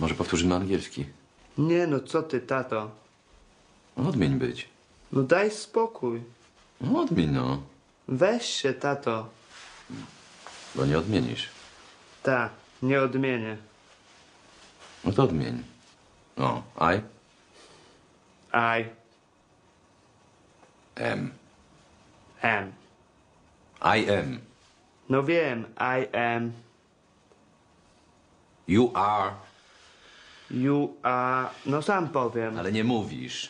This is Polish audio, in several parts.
Może powtórzymy angielski? Nie no, co ty, tato? Odmień być. No daj spokój. No odmień, no. Weź się, tato. Bo nie odmienisz. Ta, nie odmienię. No to odmień. No, I am. Am. I am. No wiem, I am. You are. You are... No sam powiem. Ale nie mówisz.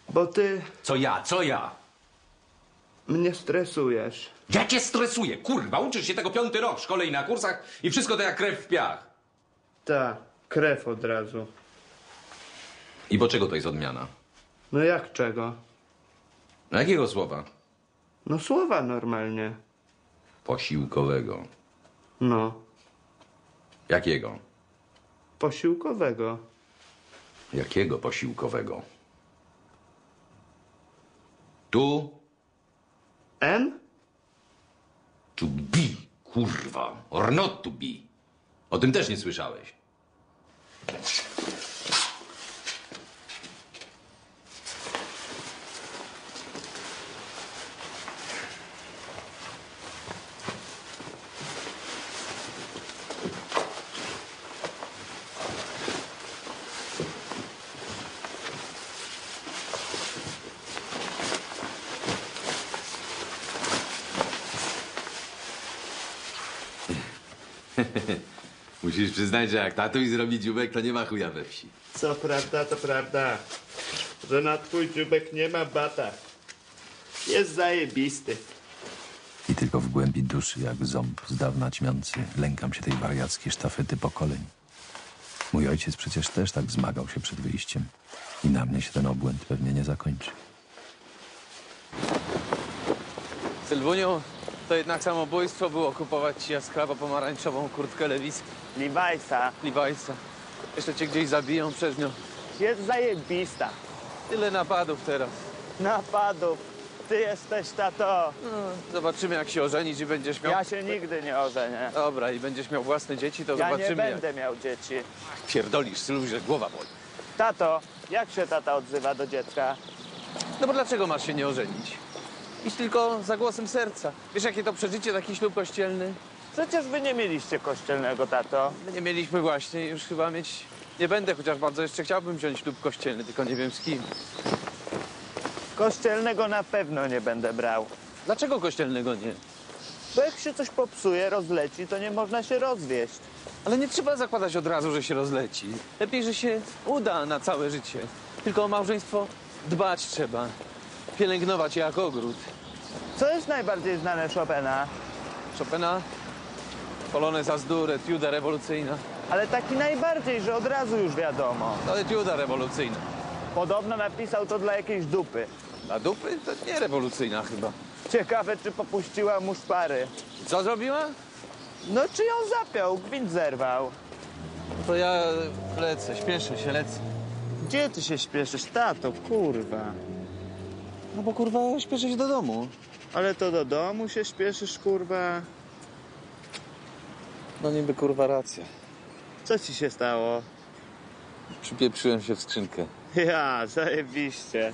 Bo ty Co ja? Co ja? mnie stresujesz. Ja cię stresuję, kurwa. Uczysz się tego 5. rok w szkole i na kursach i wszystko to jak krew w piach. Ta, krew od razu. I bo czego to jest odmiana? No jak czego? No jakiego słowa? No słowa normalnie. Posiłkowego. No, Jakiego? posiłkowego. Jakiego posiłkowego? Tu M? to be, kurwa. Or not to be. O tym też nie słyszałeś. Musisz przyznać, że jak tatuś zrobi dziubek, to nie ma chuja we wsi. Co prawda, to prawda. Że na twój dziubek nie ma bata. Jest zajebisty. I tylko w głębi duszy, jak ząb z dawna ćmiący, lękam się tej wariackiej sztafety pokoleń. Mój ojciec przecież też tak zmagał się przed wyjściem. I na mnie się ten obłęd pewnie nie zakończy. Sylwuniu, to jednak samobójstwo było kupować ci jaskrawo-pomarańczową kurtkę Levi'sa. Jeszcze cię gdzieś zabiją przez nią. Jest zajebista. Tyle napadów teraz. Napadów. Ty jesteś, tato. No, zobaczymy, jak się ożenisz i będziesz miał... Ja się nigdy nie ożenię. Dobra, i będziesz miał własne dzieci, to Ja nie zobaczymy, będę miał dzieci. jak pierdolisz, Sylu, że głowa boli. Tato, jak się tata odzywa do dziecka? No bo dlaczego masz się nie ożenić? Idź tylko za głosem serca. Wiesz, jakie to przeżycie, taki ślub kościelny? Przecież wy nie mieliście kościelnego, tato. My nie mieliśmy właśnie, już chyba mieć nie będę, chociaż bardzo jeszcze chciałbym wziąć ślub kościelny, tylko nie wiem z kim. Kościelnego na pewno nie będę brał. Dlaczego kościelnego nie? Bo jak się coś popsuje, rozleci, to nie można się rozwieść. Ale nie trzeba zakładać od razu, że się rozleci. Lepiej, że się uda na całe życie. Tylko o małżeństwo dbać trzeba. Pielęgnować je jak ogród. Co jest najbardziej znane Chopina? Chopina, Polonez Azdur, etiuda rewolucyjna. Ale taki najbardziej, że od razu już wiadomo. To etiuda rewolucyjna. Podobno napisał to dla jakiejś dupy. Dla dupy? To nie rewolucyjna chyba. Ciekawe, czy popuściła mu szpary. Co zrobiła? No, czy ją zapiął, gwint zerwał. To ja lecę, śpieszę się, lecę. Gdzie ty się śpieszysz, tato, kurwa? No bo kurwa, śpieszę się do domu. Ale to do domu się śpieszysz, kurwa? No niby kurwa racja. Co ci się stało? Przypieprzyłem się w skrzynkę. Ja, zajebiście.